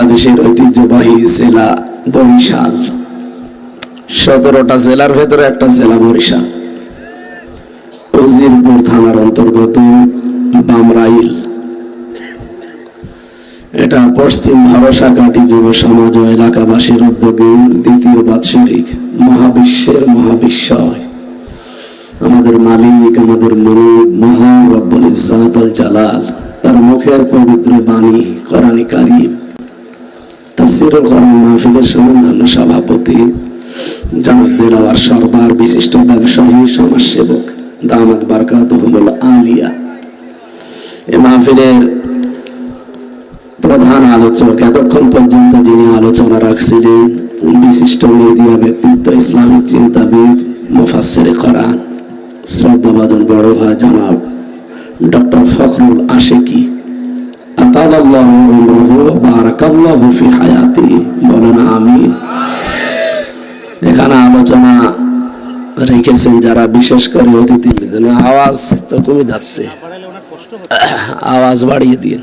বাংলাদেশের ঐতিহ্যবাহী জেলা বরিশাল। 17টা জেলার ভেতরে একটা জেলা বরিশাল। উজিরপুর থানার অন্তর্গত বামরাইল। এটা পশ্চিম ভরসাঘাটি যুব সমাজ ও এলাকাবাসীর উদ্যোগে দ্বিতীয় বাৎসরিক মহাবিশ্বের মহাবিশ্বয় আমাদের মালিক, আমাদের মহান রব্বুল ইজ্জাত আল জালাল তার মুখের পবিত্র বাণী কোরআন কারীম তাফসীরুল কোরআন মাহফিলের সম্মানিত সভাপতি জনাব দিলওয়ার সরদার, বিশিষ্ট ব্যবসায়ী সমাজসেবক দামাত বারকাতুহুল আলিয়া। এই মাহফিলের প্রধান আলোচক, এতক্ষণ পর্যন্ত যিনি আলোচনা রাখছিলেন, বিশিষ্ট মিডিয়া ব্যক্তিত্ব, ইসলামিক চিন্তাবিদ, মুফাসসিরে কোরআন, শ্রদ্ধাভাজন বড় ভাই জনাব ডক্টর ফখরুল আশিকি, আতালাল্লাহু উমরুহু বারাকাল্লাহু ফি হায়াতি, বলেন আমিন। এখানে আলোচনা রেখেছেন যারা, বিশেষ করে অতিথির জন্য। আওয়াজ তো কমে যাচ্ছে, আওয়াজ বাড়িয়ে দিন।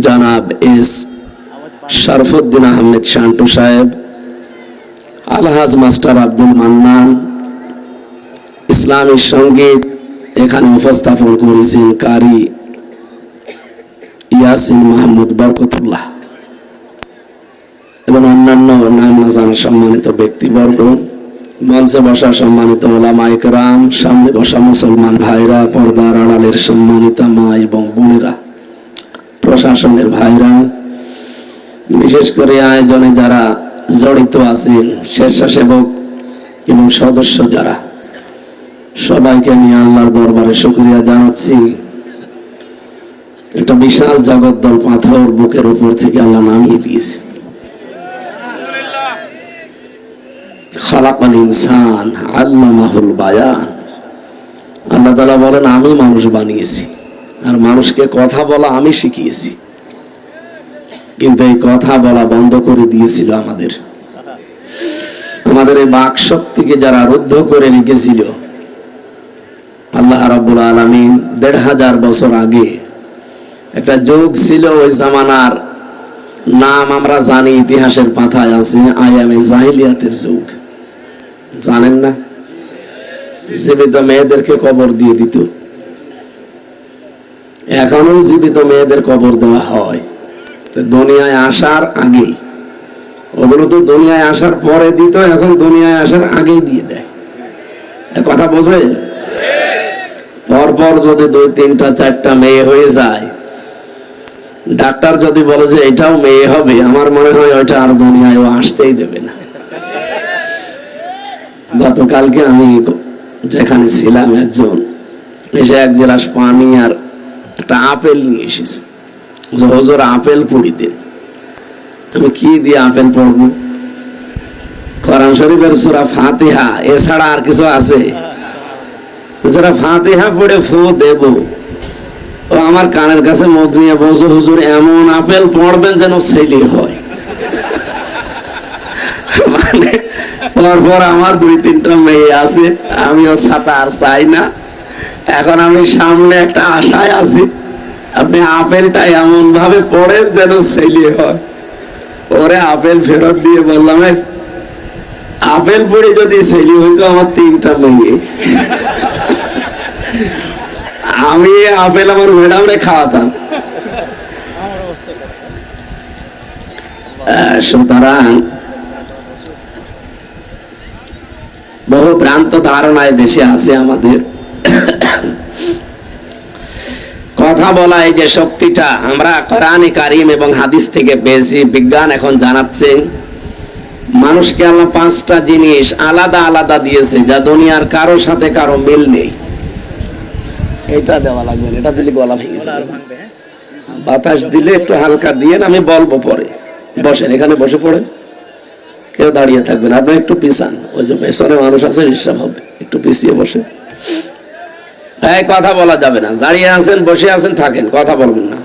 জনাব এস শরফুদ্দিন আহমেদ শান্টু সাহেব, আলহাজ মাস্টার আব্দুল মান্নান, ইসলামী সঙ্গীত এখানে উপস্থাপন করেছেন কারি ইয়াসিন মাহমুদ বরকতুল্লাহ এবং অন্যান্য নাম না জানা সম্মানিত ব্যক্তিবর্গ, মঞ্চে বসা সম্মানিত ওলামা ইকরাম, সামনে বসা মুসলমান ভাইরা, পর্দার আড়ালের সম্মানিত মা এবং বোনেরা, প্রশাসনের ভাইরা, বিশেষ করে আয়োজনে যারা জড়িত আছেন, স্বেচ্ছাসেবক এবং সদস্য যারা, সবাইকে নিয়ে আল্লাহর দরবারে শুকরিয়া জানাচ্ছি। একটা বিশাল জগদ্দল পাথর বুকের উপর থেকে আল্লাহ নামিয়ে দিয়েছে। খালাকাল ইনসান আল্লামাহুল বায়ান। আল্লাহ তাআলা বলেন, আমি মানুষ বানিয়েছি আর মানুষকে কথা বলা আমি শিখিয়েছি। কিন্তু এই কথা বলা বন্ধ করে দিয়েছিল আমাদের এই বাক শক্তিকে যারা রুদ্ধ করে রেখেছিল। আল্লাহ রাব্বুল আলামিন ১৫০০ বছর আগে একটা যুগ ছিল, ওই জামানার নাম আমরা জানি, ইতিহাসের পাতায় আছে, আয়ামে জাহিলিয়াতের যুগ। জানেন না? জীবিত মেয়েদেরকে কবর দিয়ে দিত। এখনো জীবিত মেয়েদের কবর দেওয়া হয়। তো দুনিয়ায় আসার আগেই, ওগুলো তো দুনিয়ায় আসার পরে দিত, এখন দুনিয়ায় আসার আগেই দিয়ে দেয়। কথা বোঝে? পরপর যদি ২, ৩টা, ৪টা মেয়ে হয়ে যায়, ডাক্তার যদি বলে যে এটাও মেয়ে হবে, আমার মনে হয় ওইটা আর দুনিয়ায় আসতেই দেবে না। গতকালকে আমি যেখানে ছিলাম, একজন এসে ১ গ্লাস পানি আর একটা আপেল নিয়ে এসেছে। হুজুর আপেল পুড়ি দেন। আমি কি দিয়ে আপেল পড়বো? কোরআন শরীফের সূরা ফাতিহা এছাড়া আর কিছু আছে? সূরা ফাতিহা পড়ে ফু দেব। ও আমার কানের কাছে মদ নিয়ে বলছে, হুজুর এমন আপেল পড়বেন যেন ছেলে হয়। মানে পরপর আমার ২, ৩টা মেয়ে আছে, আমিও ছাতা আর চাই না। এখন আমি সামনে একটা আশায় আছি, আপনি আপেলটা এমন ভাবে পড়েন যেন ছেলে হয়। ওরে আপেল ফেরত দিয়ে বললাম, আপেল পড়ে যদি ছেলে হইতো আমার 3টা মেয়ে, আমি আপেল আমার ম্যাডামরে খাওয়াতাম। সুতরাং বহু ভ্রান্ত ধারণায় দেশে আছে আমাদের। কথা বলা এই যে শক্তিটা আমরা কোরআনে কারীম এবং হাদিস থেকে পেয়েছি। বিজ্ঞান এখন জানাচ্ছে মানুষকে আল্লাহ 5টা জিনিস আলাদা আলাদা দিয়েছে, যা দুনিয়ার কারো সাথে কারো মিল নেই। এটা দেওয়া লাগবে, এটা দিলে গলা ভেঙে যাবে। বাতাস দিলে একটু হালকা দিয়ে, আমি বলবো পরে। বসেন, এখানে বসে পড়েন, কেউ দাঁড়িয়ে থাকবেন। আপনি একটু পিছান, ওই যে পেছনে মানুষ আছে, হিসাব হবে, একটু পিছিয়ে বসে। কথা বলা যাবে না, দাঁড়িয়ে আছেন, বসে আছেন, থাকেন, কথা বলবেন না।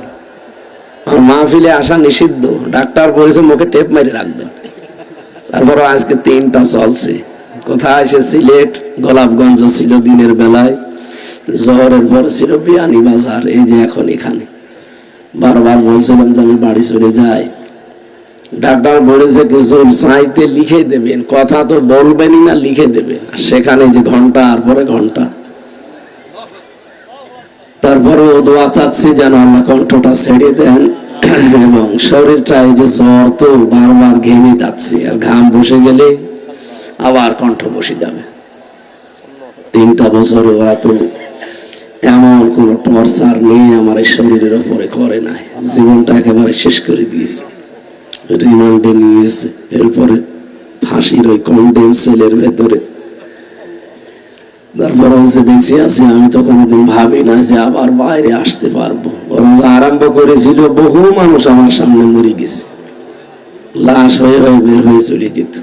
আর মাহফিলে আসা নিষিদ্ধ, ডাক্তার বলেছে মুখে টেপ মেরে রাখবেন। তারপর আজকে 3টা চলছে। কোথায় সে সিলেট, গোলাপগঞ্জ ছিল দিনের বেলায়, জোহরের পর ছিল বিয়ানীবাজার, এই যে এখন এখানে। বারবার বলছিলাম যে আমি বাড়ি চলে যাই, ডাক্তার বলেছে কিছু চাইতে লিখে দেবেন, কথা তো বলবেনই না, লিখে দেবেন। আর সেখানে যে ঘন্টার পরে ঘন্টা। তারপরে দোয়া চাচ্ছি যেন আল্লাহ কণ্ঠটা ছেড়ে দেন, এবং শরীরটা এই যে জ্বর তো বারবার ঘেমে যাচ্ছে, আর ঘাম বসে গেলে আবার কণ্ঠ বসে যাবে। 3টা বছর ওরা তো এমন কোন টর্চার নিয়ে আমার এই শরীরের উপরে করে নাই, জীবনটা একেবারে শেষ করে দিয়েছে। রিমান্ডে নিয়েছে, এরপরে ফাঁসির ওই কন্ডেম সেলের ভেতরে। তারপরে যে বেঁচে আছি, আমি তো কোনোদিন ভাবি না যে আবার বাইরে আসতে পারবো। ওরা যে আরম্ভ করেছিল, বহু মানুষ আমার সামনে মরে গেছে, লাশ হয়ে হয়ে বের হয়ে চলে যেত।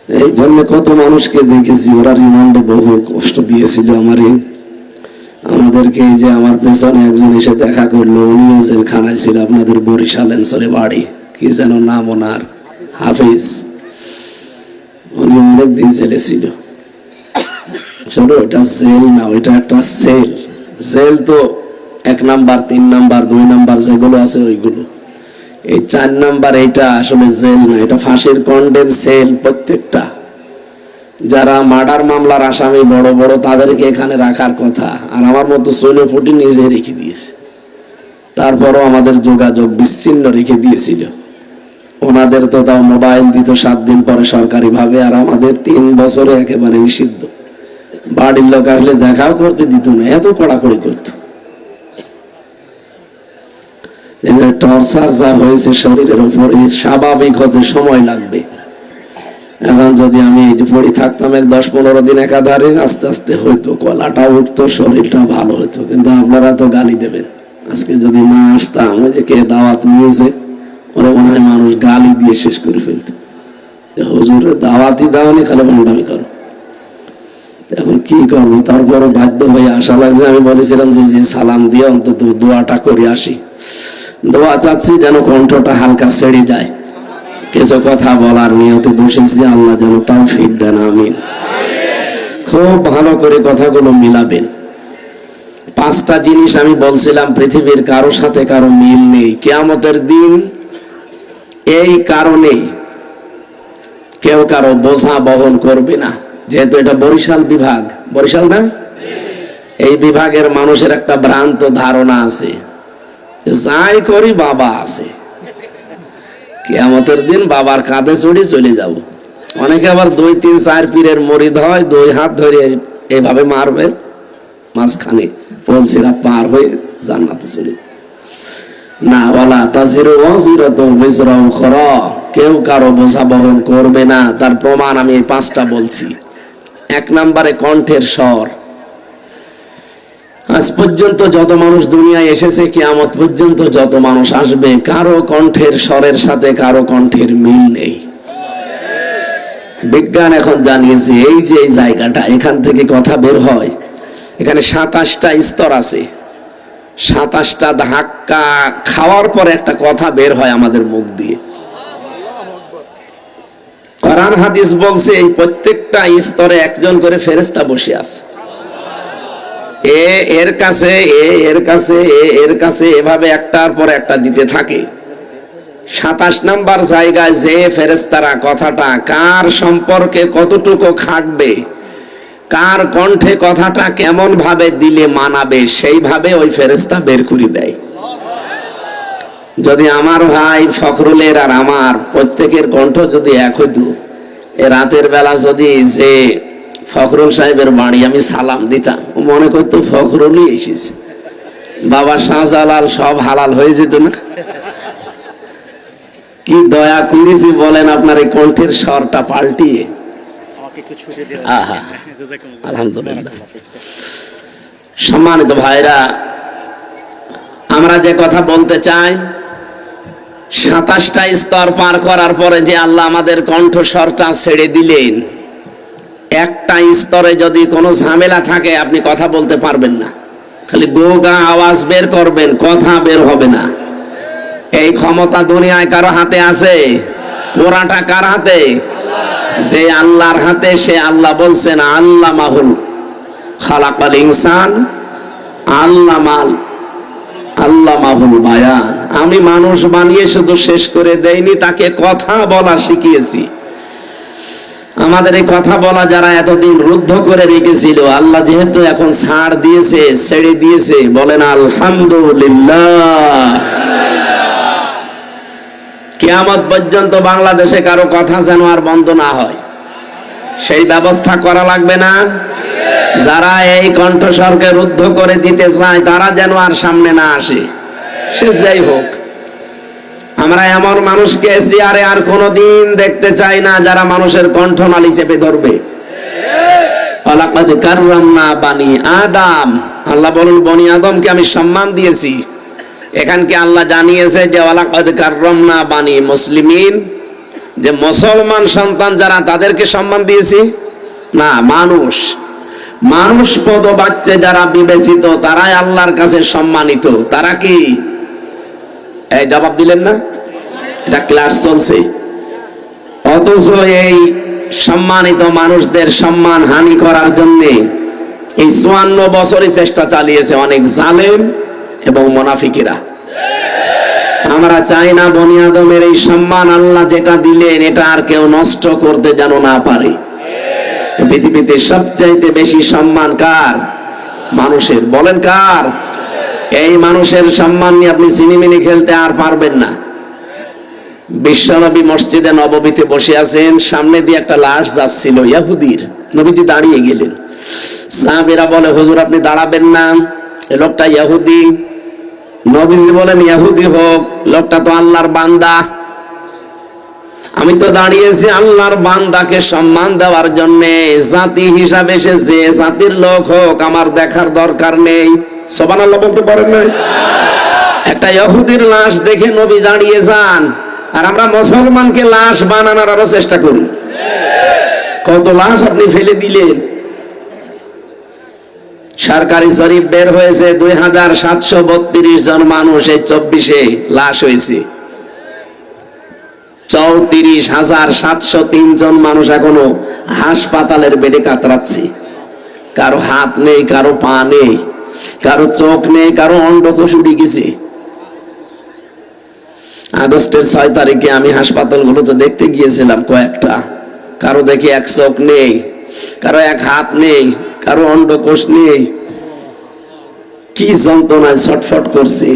এই জন্য কত মানুষকে দেখেছি, ওরা রিমান্ডে বহু কষ্ট দিয়েছিল আমাদেরকে। এই যে আমার পেছনে একজন এসে দেখা করলো, উনিও জেলখানায় ছিল, আপনাদের বরিশাল অঞ্চলে বাড়ি, কি যেন নাম ওনার, হাফিজ। উনি অনেকদিন জেলে ছিল। চলো, এটা জেল না, ওইটা একটা সেল। জেল তো 1 নাম্বার, 3 নাম্বার, 2 নাম্বার যেগুলো আছে ওইগুলো। এই 4 নাম্বার এইটা আসলে জেল না, এটা ফাঁসির কন্ডেম সেল। প্রত্যেকটা যারা মার্ডার মামলার আসামি বড় বড়, তাদেরকে এখানে রাখার কথা, আর আমার মতো সৈন্য ফুটি নিজে রেখে দিয়েছে। তারপরও আমাদের যোগাযোগ বিচ্ছিন্ন রেখে দিয়েছিল। ওনাদের তো তাও মোবাইল দিত 7 দিন পরে সরকারি ভাবে, আর আমাদের 3 বছরে একেবারে নিষিদ্ধ। বাড়ির লোক আসলে দেখাও করতে দিত না, এত কড়াকড়ি করত। টর্চার যা হয়েছে শরীরের উপরে, স্বাভাবিক হতে সময় লাগবে। এখন যদি আমি পড়ে থাকতাম 10-15 দিন একাধারে, আস্তে আস্তে হয়তো কলাটা উঠতো, শরীরটা ভালো হতো। কিন্তু আপনারা তো গালি দেবেন। আজকে যদি না আসতাম, ওই যে কে দাওয়াত নিয়েছে, ওরা মনে হয় মানুষ গালি দিয়ে শেষ করে ফেলতো। হুজুরের দাওয়াতই দাওনি, খালি ভণ্ডামি করো। এখন কি করবো? তারপরে বাধ্য হয়ে আসা লাগছে। আমি বলেছিলাম যে সালাম দিয়ে অন্তত দোয়াটা করে আসি। দোয়া চাচ্ছি যেন কণ্ঠটা হালকা ছেড়ে যায়। কিছু কথা বলার নিয়তে বসেছি, আল্লাহ যেন তৌফিক দেন, আমিন। খুব ভালো করে কথাগুলো মিলাবেন। 5টা জিনিস আমি বলছিলাম, পৃথিবীর কারো সাথে কারো মিল নেই। কিয়ামতের দিন এই কারণেই কেউ কারো বোঝা বহন করবে না। যেহেতু এটা বরিশাল বিভাগ, বরিশাল না, এই বিভাগের মানুষের একটা ভ্রান্ত ধারণা আছে, যাই করি বাবা আছে, কিয়ামতের দিন বাবার কাঁধে চড়ে চলে যাব। অনেকে আবার 2-3-4 পীরের মরিদ হয়, 2 হাত ধরে এইভাবে মারবে, মাঝখানে পলসিরাত পার হয়ে জান্নাতে চলে না। ওয়ালা তাজিরু ওয়াজিরাতুন বিজরা উখরা, কেউ কারো বোঝা বহন করবে না। তার প্রমাণ আমি এই 5টা বলছি। 1 নম্বরে কণ্ঠের স্বর। আজ পর্যন্ত যত মানুষ দুনিয়ায় এসেছে, কিয়ামত পর্যন্ত যত মানুষ আসবে, কারো কণ্ঠের স্বরের সাথে কারো কণ্ঠের মিল নেই। বিজ্ঞান এখন জানিয়েছে, এই যে এই জায়গাটা, এখান থেকে কথা বের হয়, এখানে 27টা স্তর আছে। 27টা ধাক্কা খাওয়ার পরে একটা কথা বের হয় আমাদের মুখ দিয়ে। কোরআন হাদিস বলছে, এই প্রত্যেকটা স্তরে একজন করে ফেরেশতা বসে আছে। এর কাছে, এর কাছে, এর কাছে, এভাবে একটার পর একটা দিতে থাকে। 27 নাম্বার জায়গায় যে ফেরেশতারা কথাটা কার সম্পর্কে কতটুকু খাটবে, কার কণ্ঠে কথাটা কেমন ভাবে দিলে মানাবে, সেইভাবে ওই ফেরেশতা বের করে দেয়। যদি আমার ভাই ফখরুলের আর আমার প্রত্যেকের কণ্ঠ যদি এক হইতো, এ রাতের বেলা যদি যে ফখরুল সাহেবের বাড়ি আমি সালাম দিতাম, মনে করতো ফখরুলই এসেছে, বাবা শাহজালাল সব হালাল হয়ে যেত না? কি দয়া করেছি বলেন আপনার এই কণ্ঠের স্বরটা পাল্টিয়ে। আলহামদুলিল্লাহ। সম্মানিত ভাইরা, আমরা যে কথা বলতে চাই, 27টা স্তর পার করার পরে যে আল্লাহ আমাদের কণ্ঠস্বরটা ছেড়ে দিলেন, একটা স্তরে যদি কোনো ঝামেলা থাকে, আপনি কথা বলতে পারবেন না, খালি গোগা আওয়াজ বের করবেন, কথা বের হবে না। এই ক্ষমতা দুনিয়ায় কারো হাতে আছে? পুরাটা কার হাতে? যে আল্লাহর হাতে। সে আল্লাহ বলছেন, আল্লামাহুল খালাকাল ইনসান আল্লামাল আল্লামাহুল বায়ান। আমি মানুষ বানিয়ে শুধু শেষ করে দেইনি, তাকে কথা বলা শিখিয়েছি। আমাদের এই কথা বলা যারা এতদিন রুদ্ধ করে রেখেছিল, আল্লাহ যেহেতু এখন ছাড় দিয়েছে, ছেড়ে দিয়েছে, বলেন আলহামদুলিল্লাহ। কিয়ামত পর্যন্ত বাংলাদেশে কারো কথা যেন আর বন্ধ না হয়, সেই ব্যবস্থা করা লাগবে না? যারা এই কণ্ঠস্বরকে রুদ্ধ করে দিতে চায় তারা যেন আর সামনে না আসে, সে যাই হোক। আমরা এমন মানুষকে চেয়ারে আর কোনোদিন দেখতে চাই না যারা মানুষের কণ্ঠনালী চেপে ধরবে। ওয়ালাকাদ কাররামনা বানি আদম, আল্লাহ বলেন বনি আদমকে আমি সম্মান দিয়েছি। এখানকে আল্লাহ জানিয়েছে যে ওয়ালাকাদ কাররামনা বানি মুসলিমিন, যে মুসলমান সন্তান যারা তাদেরকে সম্মান দিয়েছি না, মানুষ পদবাচ্চে যারা বিবেচিত তারাই আল্লাহর কাছে সম্মানিত। তারা কি? এই জবাব দিলেন না? এটা ক্লাস চলছে, অথচ এই সম্মানিত মানুষদের সম্মান হানি করার জন্য এই 54 বছরই চেষ্টা চালিয়েছে অনেক জালেম এবং মুনাফিকেরা। আমরা চাই না বনি আদমের এই সম্মান আল্লাহ যেটা দিলেন এটা আর কেউ নষ্ট করতে যেন না পারে। পৃথিবীতে সবচাইতে বেশি সম্মান কার? মানুষের। বলেন কার? এই মানুষের সম্মান নিয়ে আপনি সিনেমিনি খেলতে আর পারবেন না। বিশ্বনবী মসজিদে নববীতে বসে আছেন, সামনে দিয়ে একটা লাশ যাচ্ছিল ইহুদির, নবীজি দাঁড়িয়ে গেলেন। সাহাবীরা বলে হুজুর আপনি দাঁড়াবেন না, এই লোকটা ইহুদি। নবীজি বলেন ইহুদি হোক, লোকটা তো আল্লাহর বান্দা। আমি তো দাঁড়িয়েছি আল্লাহর বান্দাকে সম্মান দেওয়ার জন্য, জাতি হিসাবে সে যে জাতির লোক হোক আমার দেখার দরকার নেই। সুবহানাল্লাহ বলতে পারেন না? একটা ইহুদির লাশ দেখে নবী দাঁড়িয়ে যান, আর আমরা মুসলমানকে লাশ বানানোর আরো চেষ্টা করি। কত লাশ আপনি ফেলে দিলেন। সরকারি জরিপ বের হয়েছে 2732 জন মানুষ এই 24-এ লাশ হয়েছে। 34,703 জন মানুষ এখনো হাসপাতালের বেডে কাতরাচ্ছে। কারো হাত নেই, কারো পা নেই, কারো চোখ নেই, কারো অন্ডকোষ উঠে গেছে। আগস্টের 6 তারিখে আমি হাসপাতালগুলোতে দেখতে গিয়েছিলাম কয়েকটা, কারো দেখি এক চোখ নেই, কারো এক হাত নেই, কারো অন্ডকোষ নেই। কি যন্ত্রণায় ছটফট করছে।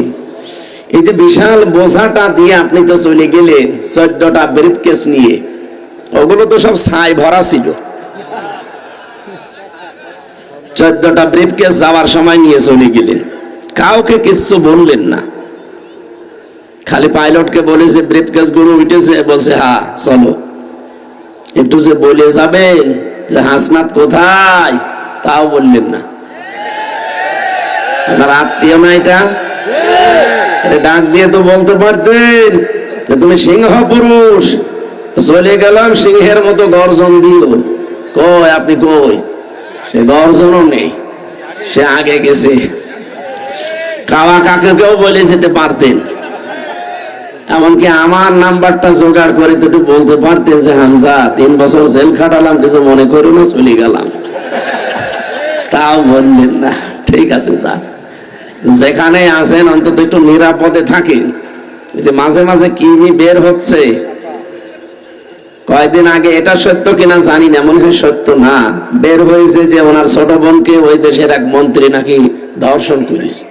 এই যে বিশাল বোঝাটা দিয়ে আপনি তো চলে গেলেন 14টা ব্রিফকেস নিয়ে, ওগুলো তো সব ছাই ভরা ছিল। 14টা ব্রিফকেস যাওয়ার সময় নিয়ে চলে গেলেন, কাউকে কিচ্ছু বললেন না। খালি পাইলটকে বলে যে ব্রিফকেস গুলো উঠেছে, বলছে হ্যাঁ চলো। একটু যে বলে যাবেন যে হাসনাত কোথায়, তাও বললেন না। আপনার আত্মীয় না এটা? ডাক দিয়ে তো বলতে পারতেন যে তুমি সিংহ পুরুষ। চলে গেলাম, সিংহের মতো গর্জন দিল। কই আপনি কই? সে গর্জনও নেই, সে আগে গেছে। কাওয়া কাকেও বলে যেতে পারতেন। এমনকি আমার নাম্বারটা জোগাড় করে তো একটু বলতে পারতেন যে হামজা 3 বছর জেল খাটালাম, কিছু মনে করো না, চলে গেলাম। তাও বললেন না। ঠিক আছে স্যার, যেখানে আছেন অন্তত একটু নিরাপদে থাকেন। যে মাঝে মাঝে কি বের হচ্ছে, কয়েকদিন আগে এটা সত্য কিনা জানি না, মনে হয় সত্য না, বের হয়েছে যে ওনার ছোট বোনকে ওই দেশের এক মন্ত্রী নাকি ধর্ষণ করেছে।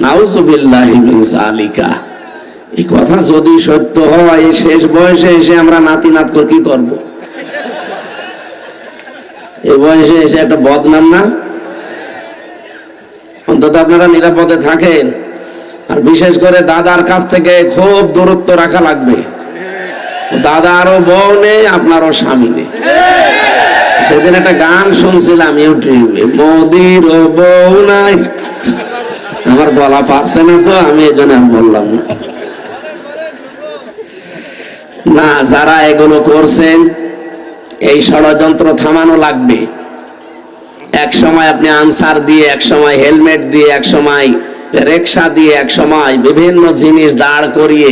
নাউজুবিল্লাহি মিন যালিকা। এই কথা যদি সত্য হয়, এই শেষ বয়সে এসে আমরা নাতি নাত করে কি করব? এই বয়সে এসে একটা বদনাম না? অন্তত আপনারা নিরাপদে থাকেন। আর বিশেষ করে দাদার কাছ থেকে খুব দূরত্ব রাখা লাগবে। দাদারও বউ নেই, আপনারও স্বামী নেই। সেদিন একটা গান শুনছিলাম ইউটিউবে, মোদির বউ নাই। আমার গলা পারছে না, তো আমি এই জন্য বললাম না। না, যারা এগুলো করছেন এই ষড়যন্ত্র থামানো লাগবে। এক সময় আপনি আনসার দিয়ে, এক সময় হেলমেট দিয়ে, এক সময় রিকশা দিয়ে, এক সময় বিভিন্ন জিনিস দাঁড় করিয়ে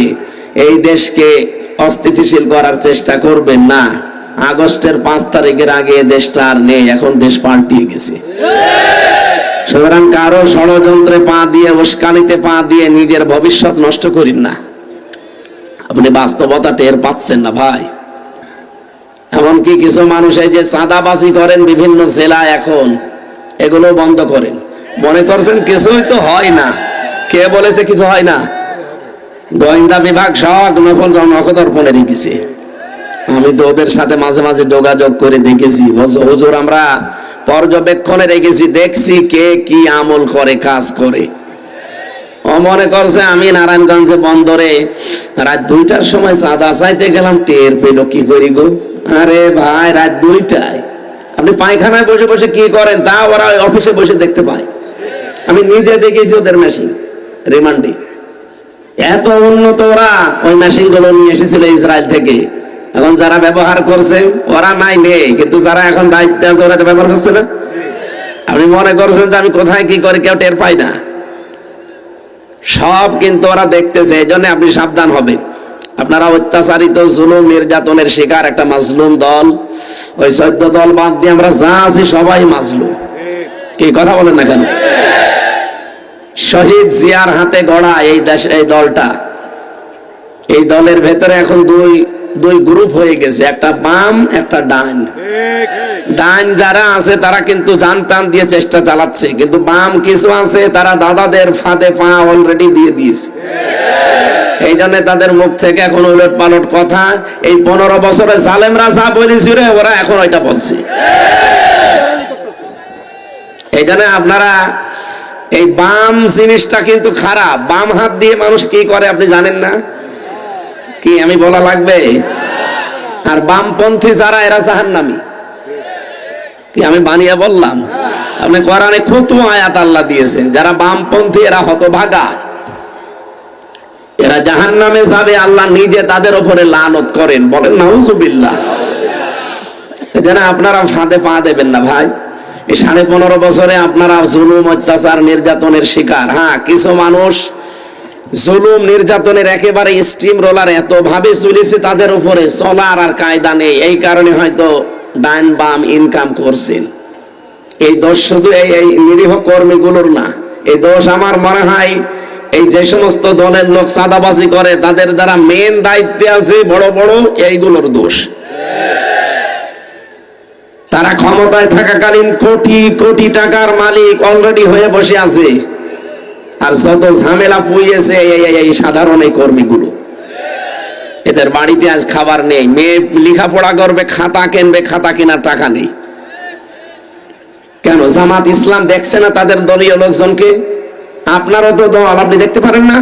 এই দেশকে অস্থিতিশীল করার চেষ্টা করবেন না। আগস্টের 5 তারিখের আগে দেশটা আর নেই, এখন দেশ পাল্টিয়ে গেছে। সুতরাং কারো ষড়যন্ত্রে পা দিয়ে, উস্কানিতে পা দিয়ে নিজের ভবিষ্যৎ নষ্ট করিন না। আপনি বাস্তবতা টের পাচ্ছেন না ভাই। এমনকি কিছু মানুষ এই যে চাঁদাবাজি করেন বিভিন্ন জেলায়, এখন এগুলো বন্ধ করেন। মনে করছেন কিছুই তো হয় না। কে বলেছে কিছু হয় না? গোয়েন্দা বিভাগ সব নখদর্পণে রেখেছে। আমি তো ওদের সাথে মাঝে মাঝে যোগাযোগ করে দেখেছি, বলছো হুজুর আমরা পর্যবেক্ষণে রেখেছি, দেখছি কে কি আমল করে, কাজ করে। ও মনে করছে আমি নারায়ণগঞ্জে বন্দরে রাত 2টার সময় চাঁদা চাইতে গেলাম, টের পেল কি করি গো? আরে ভাই, রাত 2টায় আপনি পায়খানায় বসে বসে কি করেন তা ওরা অফিসে বসে দেখতে পায়। আমি নিজে দেখেছি ওদের মেশিন রিমান্ডে। এত উন্নত ওরা ওই মেশিন গুলো নিয়ে এসেছিল ইসরায়েল থেকে। এখন যারা ব্যবহার করছে ওরা নাই নেই, কিন্তু যারা এখন দায়িত্বে আছে ওরা তো ব্যবহার করছে না। আপনি মনে করছেন যে আমি কোথায় কি করে কেউ টের পাই না? সব কিন্তু ওরা দেখতেছে। এই জন্য আপনি সাবধান হবেন। আপনারা অত্যাচারিত, জুলুম, নির্যাতনের শিকার একটা মাজলুম দল। ওই 14 দল বাদ দিয়ে আমরা যা আছি সবাই মাজলুম। কি কথা বলেন না কেন? শহীদ জিয়ার হাতে গড়া এই দেশ, এই দলটা, এই দলের ভেতরে এখন দুই গ্রুপ হয়ে গেছে, একটা বাম একটা ডান। ডান যারা আছে তারা কিন্তু জান প্রাণ দিয়ে চেষ্টা চালাচ্ছে, কিন্তু বাম কিছু আছে তারা দাদাদের ফাঁদে পা অলরেডি দিয়ে দিয়েছে। এই জন্য তাদের মুখ থেকে এখন উলট পালট কথা। এই 15 বছরে জালেমরা যা বলেছিল ওরা এখন ওইটা বলছে। এই জন্য আপনারা এই বাম জিনিসটা কিন্তু খারাপ। বাম হাত দিয়ে মানুষ কি করে আপনি জানেন না? কি আমি বলা লাগবে? আর বামপন্থী যারা এরা জাহান্নামী। কি আমি বানিয়ে বললাম? আপনি কোরআনে কত আয়াত আল্লাহ দিয়েছেন। যারা বামপন্থী এরা হতভাগা, এরা জাহান্নামে যাবে। আল্লাহ নিজে তাদের উপরে লানত করেন। বলেন নাউজুবিল্লাহ। এজন্য আপনারা ফাঁদে পা দেবেন না ভাই। এই 15.5 বছরে আপনারা জুলুম, অত্যাচার, নির্যাতনের শিকার। হ্যাঁ, কিছু মানুষ জুলুম নির্যাতনের একেবারে স্টিম রোলার এত ভাবে চলেছে, তাদের উপরে চলার আর কায়দা নেই। এই কারণে হয়তো ডান বাম ইনকাম করছেন। এই দোষ শুধু এই নিরীহ কর্মীগুলোর না, এই দোষ আমার মনে হয় এই যে সমস্ত দলের লোক চাঁদাবাজি করে তাদের যারা মেন দায়িত্বে আছে বড় বড়, এইগুলোর দোষ। তারা ক্ষমতায় থাকাকালীন কোটি কোটি টাকার মালিক অলরেডি হয়ে বসে আছে। আর যত ঝামেলা পুইয়েছে এই সাধারণ এই কর্মীগুলো। এদের বাড়িতে আজ খাবার নেই, মেয়ে লেখাপড়া করবে, খাতা কিনবে, খাতা কেনার টাকা নেই। কেন? জামাত ইসলাম দেখছে না তাদের দলীয় লোকজনকে? আপনারও তো দল, আপনি দেখতে পারেন না?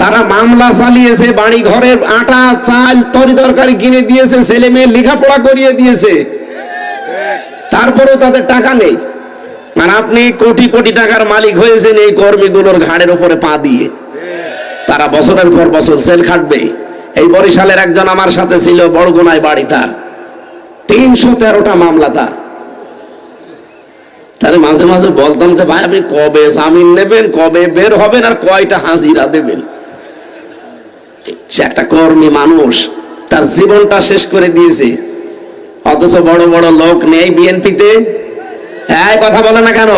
তারা মামলা চালিয়েছে, বাড়ি ঘরের আটা চাল তরি তরকারি কিনে দিয়েছে, ছেলে মেয়ে লেখাপড়া করিয়ে দিয়েছে, তারপরেও তাদের টাকা নেই। আর আপনি কোটি কোটি টাকার মালিক হয়েছেন এই কর্মীগুলোর ঘাড়ের উপরে পা দিয়ে। তারা বছরের পর বছর জেল খাটবে। এই বরিশালের একজন আমার সাথে ছিল, বড়গুনায় বাড়ি তার, 313টা মামলা তার। তাহলে মাঝে মাঝে বলতাম যে ভাই আপনি কবে জামিন নেবেন, কবে বের হবেন, আর কয়টা হাজিরা দেবেন? সে একটা কর্মী মানুষ, তার জীবনটা শেষ করে দিয়েছে। অথচ বড় বড় লোক নেই বিএনপিতে। এই কথা বলে না কেন?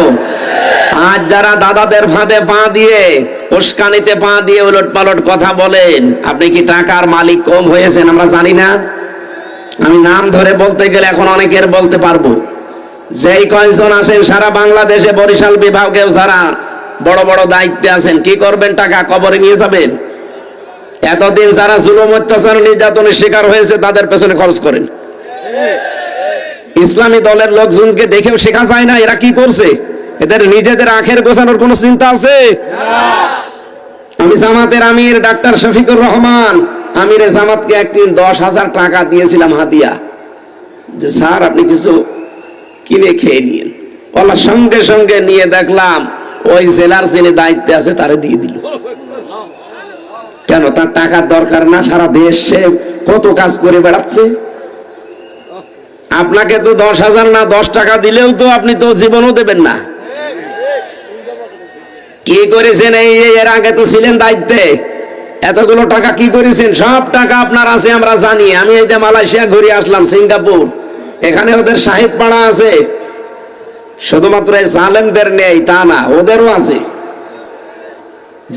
আজ যারা দাদাদের ফাঁদে পা দিয়ে, উস্কানিতে পা দিয়ে উলট পালট কথা বলেন, আপনি কি টাকার মালিক কম হয়েছেন আমরা জানি না? আমি নাম ধরে বলতে গেলে এখন অনেকের বলতে পারবো। যেই কয়েকজন আছেন সারা বাংলাদেশে, বরিশাল বিভাগেও যারা বড় বড় দায়িত্বে আছেন, কি করবেন? টাকা কবরে নিয়ে যাবেন। এতদিন যারা জুলুম, অত্যাচার, নির্যাতনের শিকার হয়েছে তাদের পেছনে খরচ করেন। ইসলামী দলের লোকজনকে দেখেও শেখা যায় না এরা কি করছে। এদের নিজেদের আখের গোছানোর কোন চিন্তা আছে? আমি জামাতের আমির ডাক্তার শফিকুর রহমান, আমিরে জামাতকে একদিন 10,000 টাকা দিয়েছিলাম হাদিয়া, যে স্যার আপনি কিছু কিনে খেয়ে নিন। বলা সঙ্গে সঙ্গে নিয়ে দেখলাম ওই জেলার যিনি দায়িত্বে আছে তারে দিয়ে দিল। কেন? তার টাকার দরকার না? সারা দেশ সে কত কাজ করে বেড়াচ্ছে। আপনাকে তো 10,000 না 10 টাকা দিলেও তো আপনি তো জীবনও দেবেন না। কি করেছেন? এই এর আগে তো ছিলেন দায়িত্বে, এতগুলো টাকা কি করেছেন? সব টাকা আপনার আছে আমরা জানি। আমি এই যে মালয়েশিয়া ঘুরে আসলাম, সিঙ্গাপুর, এখানে ওদের সাহেব পাড়া আছে, শুধুমাত্র এই জালেমদের নেই তা না, ওদেরও আছে।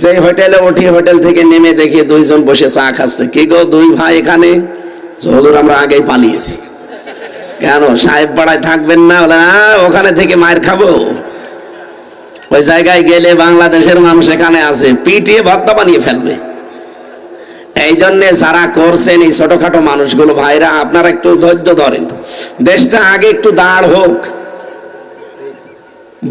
যে হোটেলে উঠি, হোটেল থেকে নেমে দেখি দুইজন বসে চা খাচ্ছে। কি গো দুই ভাই এখানে? হুজুর আমরা আগেই পালিয়েছি। কেন, সাহেব পাড়ায় থাকবেন না? বলে ওখানে থেকে মায়ের খাবো। ওই জায়গায় গেলে বাংলাদেশের মানুষ এখানে আছে, পিটিয়ে ভর্তা বানিয়ে ফেলবে। এই জন্য যারা করছেন এই ছোটখাটো মানুষগুলো, ভাইরা আপনারা একটু ধৈর্য ধরেন, দেশটা আগে একটু দাঁড় হোক।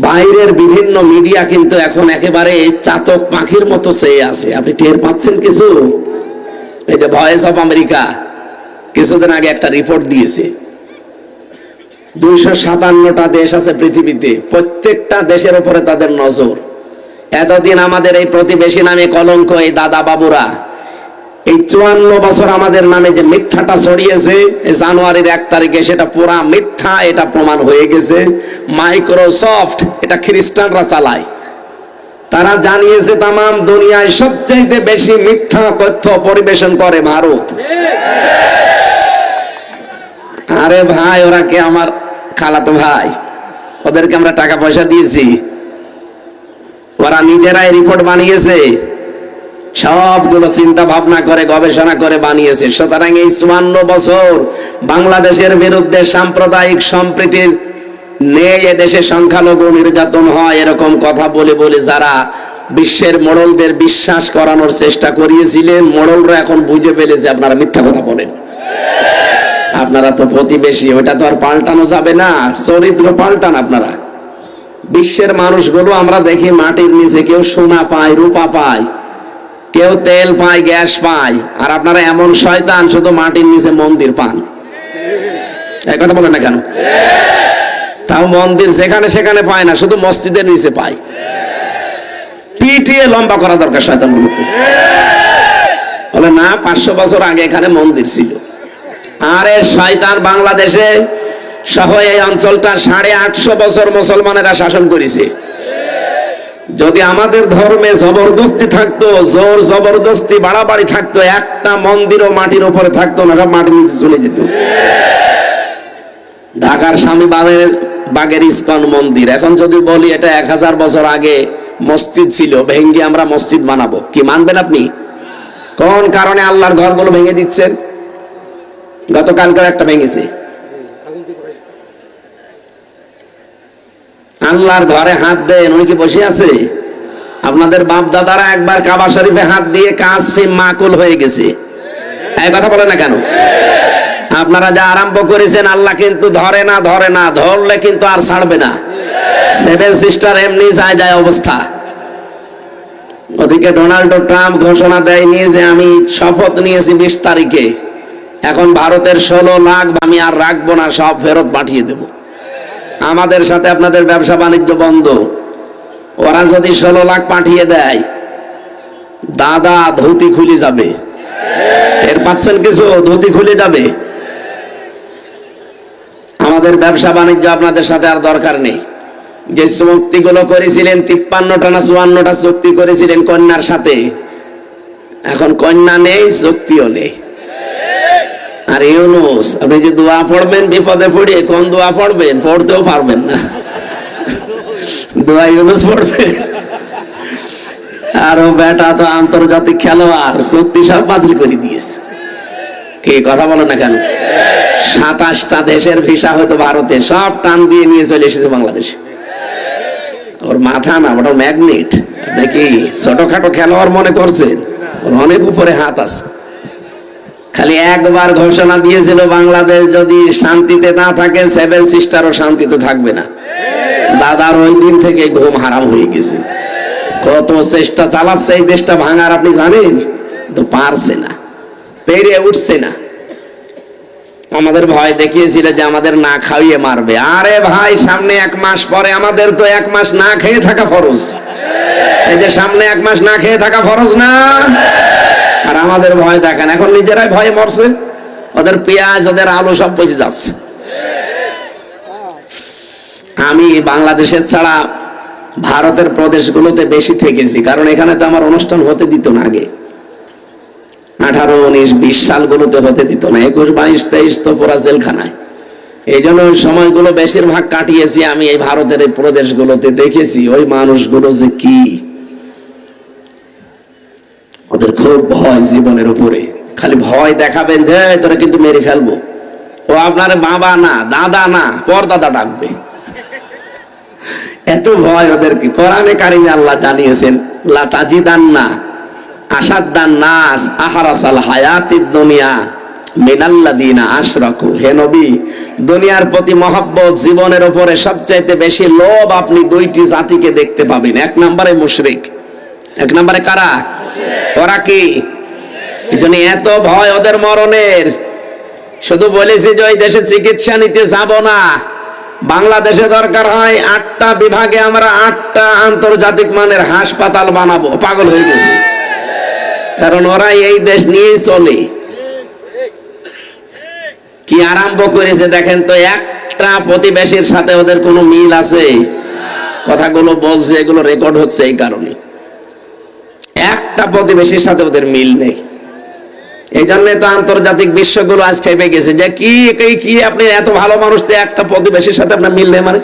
বাইরের বিভিন্ন মিডিয়া কিন্তু এখন একেবারে চাতক পাখির মতো চেয়ে আছে। আপনি টের পাচ্ছেন কিছু? এই যে ভয়েস অফ আমেরিকা কিছুদিন আগে একটা রিপোর্ট দিয়েছে, 257টা দেশ আছে পৃথিবীতে, প্রত্যেকটা দেশের উপরে তাদের নজর। এতদিন আমাদের এই প্রতিবেশী নামে কলঙ্ক, এই দাদা বাবুরা এই 54 বছর আমাদের নামে যে মিথ্যাটা ছড়িয়েছে, জানুয়ারির 1 তারিখে সেটা পুরা মিথ্যা, এটা প্রমাণ হয়ে গেছে। মাইক্রোসফট এটা খ্রিস্টানরা চালায়, তারা জানিয়েছে তামাম দুনিয়ায় সবচেয়ে বেশি মিথ্যা তথ্য পরিবেশন করে ভারত। আরে ভাই, ওরা কে আমার খালাতো ভাই, ওদেরকে আমরা টাকা পয়সা দিয়েছি, ওরা নিজেরাই রিপোর্ট বানিয়েছে, সবগুলো চিন্তা ভাবনা করে গবেষণা করে বানিয়েছে। সুতরাং এই 54 বছর বাংলাদেশের বিরুদ্ধে সাম্প্রদায়িক সম্প্রীতির নেই, এদেশে সংখ্যালঘু নির্যাতন হয়, এরকম কথা বলে বলে যারা বিশ্বের মোড়লদের বিশ্বাস করানোর চেষ্টা করিয়েছিলেন, মোড়লরা এখন বুঝে ফেলেছে আপনারা মিথ্যা কথা বলেন। আপনারা তো প্রতিবেশী, ওটা তো আর পাল্টানো যাবে না, চরিত্র পাল্টান আপনারা। বিশ্বের মানুষগুলো আমরা দেখি মাটির নিচে কেউ সোনা পায়, রূপা পায়, কেউ তেল পায়, গ্যাস পায়, আর আপনারা এমন শয়তান শুধু মাটির নিচে মন্দির পান। এই কথা বলেন না কেন? তাও মন্দির যেখানে সেখানে পায় না, শুধু মসজিদের নিচে পায়। পিটিয়ে লম্বা করা দরকার শয়তানগুলোকে। বলে না, 500 বছর আগে এখানে মন্দির ছিল। আরে শয়তান, বাংলাদেশে সহ এই অঞ্চলটা 850 বছর মুসলমানেরা শাসন করেছে। যদি আমাদের ধর্মে জবরদস্তি থাকতো, জোর জবরদস্তি বাড়াবাড়ি থাকতো, একটা মন্দিরও মাটির উপরে থাকতো না, মাটির নিচে চলে যেত। ঢাকার স্বামী বাগের ইস্কন মন্দির, এখন যদি বলি এটা 1000 বছর আগে মসজিদ ছিল, ভেঙ্গে আমরা মসজিদ বানাবো, কি মানবেন আপনি? কোন কারণে আল্লাহর ঘরগুলো ভেঙে দিচ্ছেন? গতকালকে একটা ভেঙেছে। আল্লাহর ঘরে হাত দেন, উনি কি বসে আছে? আপনাদের বাপ দাদারা একবার কাবা শরীফে হাত দিয়ে কাসফি মাকুল হয়ে গেছে। এই কথা বলে না কেন? আপনারা যা আরম্ভ করেছেন, আল্লাহ কিন্তু ধরে না, ধরলে কিন্তু আর ছাড়বে না। 7 সিস্টার এমনি যায় অবস্থা। ওদিকে ডোনাল্ড ট্রাম্প ঘোষণা দেয়নি যে আমি শপথ নিয়েছি 20 তারিখে, এখন ভারতের 16 লাখ আমি আর রাখবো না, সব ফেরত পাঠিয়ে দেব। আমাদের সাথে আপনাদের ব্যবসা বাণিজ্য বন্ধ। ওরা যদি 16 লাখ পাঠিয়ে দেয়, দাদা ধুতি খুলে যাবে। এর পাচ্ছেন কিছু? ধুতি খুলে যাবে। আমাদের ব্যবসা বাণিজ্য আপনাদের সাথে আর দরকার নেই। যে চুক্তিগুলো করেছিলেন, 53টা না 54টা চুক্তি করেছিলেন কন্যার সাথে, এখন কন্যা নেই, চুক্তিও নেই। আর ইউনূস, আপনি যে দোয়া পড়বেন বিপদে পড়ে, কোন দোয়া পড়বেন? পড়তেও পারবেন না, দোয়া ইউনূস পড়বেন। আর ও বেটা তো আন্তর্জাতিক খেলোয়াড়, চুক্তি সব বাতিল করে দিয়েছে। কি কথা বলো না কেন? 27টা দেশের ভিসা হয়তো ভারতে, সব টান দিয়ে নিয়ে চলে এসেছে বাংলাদেশে। ওর মাথা না, ওটা ম্যাগনেট। নাকি ছোটখাটো খেলোয়াড় মনে করছেন? ওর অনেক উপরে হাত আছে। খালি একবার ঘোষণা দিয়েছিল, বাংলাদেশ যদি শান্তিতে না থাকে, 7 সিস্টারও শান্তিতে থাকবে না। দাদার ওই দিন থেকে ঘুম হারাম হয়ে গেছে। কত চেষ্টা চালাচ্ছে এই দেশটা ভাঙার, আপনি জানেন তো, পারছে না, পেরে উঠছে না। আমাদের ভয় দেখিয়েছিল যে আমাদের না খাইয়ে মারবে। আরে ভাই, সামনে 1 মাস পরে আমাদের তো 1 মাস না খেয়ে থাকা ফরজ। এই যে সামনে 1 মাস না খেয়ে থাকা ফরজ না? আর আমাদের ভয় দেখেন, এখন নিজেরাই ভয়ে মরছে। ওদের পেঁয়াজ, ওদের আলু সব পচে যাচ্ছে। আমি বাংলাদেশের ছাড়া ভারতের প্রদেশগুলোতে বেশি থেকেছি, কারণ এখানে তো আমার অনুষ্ঠান হতে দিত না আগে। 18, 19, 20 সালগুলোতে হতে দিত না। 21, 22, 23 তো পুরা জেলখানায়। এই জন্য ওই সময়গুলো বেশিরভাগ কাটিয়েছি আমি এই ভারতের এই প্রদেশগুলোতে, দেখেছি ওই মানুষগুলো যে কি, ওদের খুব ভয় জীবনের উপরে। খালি ভয় দেখাবেন যে তোরা কিন্তু মেরে ফেলবো, ও আপনার বাবা না দাদা না পরদাদা ডাকবে, এত ভয় ওদেরকে। কোরআনে কারিমে আল্লাহ জানিয়েছেন লা তাজিদান্না আশাদ্দান নাস আহরাসাল হায়াতিদ দুনিয়া মিনাল্লাযিনা আশরাকু। হে নবী, দুনিয়ার প্রতি মহব্বত, জীবনের উপরে সবচাইতে বেশি লোভ আপনি দুইটি জাতিকে দেখতে পাবেন। এক নম্বরে মুশরিক, এক নম্বরে কারা? ওরা কি? এজন্য এত ভয় ওদের মরণের। শুধু বলেছি যে ওই দেশে চিকিৎসা নিতে যাব না, বাংলাদেশে দরকার হয় 8টা বিভাগে আমরা 8টা আন্তর্জাতিক মানের হাসপাতাল বানাবো। পাগল হয়ে গেছে, কারণ ওরা এই দেশ নিয়েই চলে। কি আরম্ভ করেছে দেখেন তো, একটা প্রতিবেশীর সাথে ওদের কোনো মিল আছে? কথাগুলো বলছে, এগুলো রেকর্ড হচ্ছে এই কারণে। একটা প্রতিবেশীর সাথে ওদের মিল নেই। এই জন্য তো আন্তর্জাতিক বিশ্বগুলো আজ খেপে গেছে যে কি আপনি এত ভালো মানুষ, তো একটা প্রতিবেশীর সাথে আপনার মিল নেই। মানে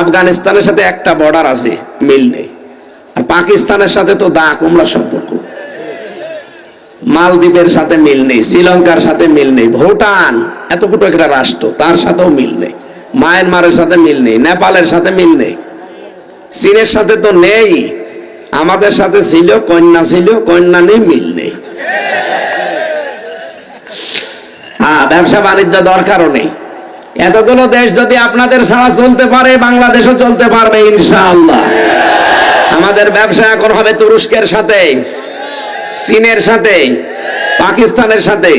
আফগানিস্তানের সাথে একটা বর্ডার আছে, মিল নেই। আর পাকিস্তানের সাথে তো দা কুমড়া সম্পর্ক। মালদ্বীপের সাথে মিল নেই, শ্রীলঙ্কার সাথে মিল নেই, ভুটান এতটুকু একটা রাষ্ট্র, তার সাথেও মিল নেই। মায়ানমারের সাথে মিল নেই, নেপালের সাথে মিল নেই, চীনের সাথে তো নেই। আমাদের সাথে ছিল কন্যা, ছিল কন্যা নেই, মিল নেই। হ্যাঁ, ব্যবসা বাণিজ্য দরকারও নেই। এতগুলো দেশ যদি আপনাদের ছাড়া চলতে পারে, বাংলাদেশও চলতে পারবে ইনশাআল্লাহ। আমাদের ব্যবসা এখন হবে তুরস্কের সাথে, চীনের সাথে, পাকিস্তানের সাথে।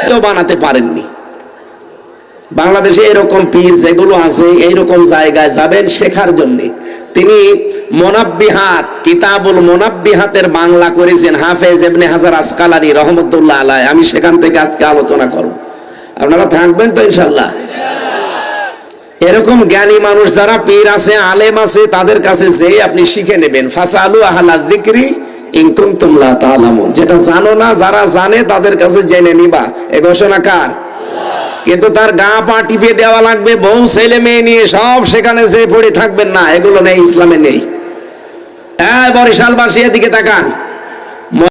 কেউ বানাতে পারেননি। বাংলাদেশে এরকম পীর যেগুলো আছে, এইরকম জায়গায় যাবেন শেখার জন্য। তিনি মুনাব্বিহাত, কিতাবুল মুনাব্বিহাতের বাংলা করেছেন হাফেজ ইবনে হাজার আসকালানী রহমতুল্লাহ আলাইহি। আমি সেখান থেকে আজকে আলোচনা করব, আপনারা থাকবেন তো ইনশাআল্লাহ। এরকম জ্ঞানী মানুষ যারা পীর আছে, আলেম আছে, তাদের কাছে যেয়ে আপনি শিখে নেবেন। ফাসালু আহলা যিকরি ইন কুনতুম লা তা'লামুন। যেটা জানো না, যারা জানে তাদের কাছে জেনে নিবা। এই ঘোষণা কার? কিন্তু তার গা পা টিপে দেওয়া লাগবে, বউ ছেলে মেয়ে নিয়ে সব সেখানে যে পড়ে থাকবেন না, এগুলো নেই, ইসলামে নেই। বরিশালবাসী এদিকে তাকান।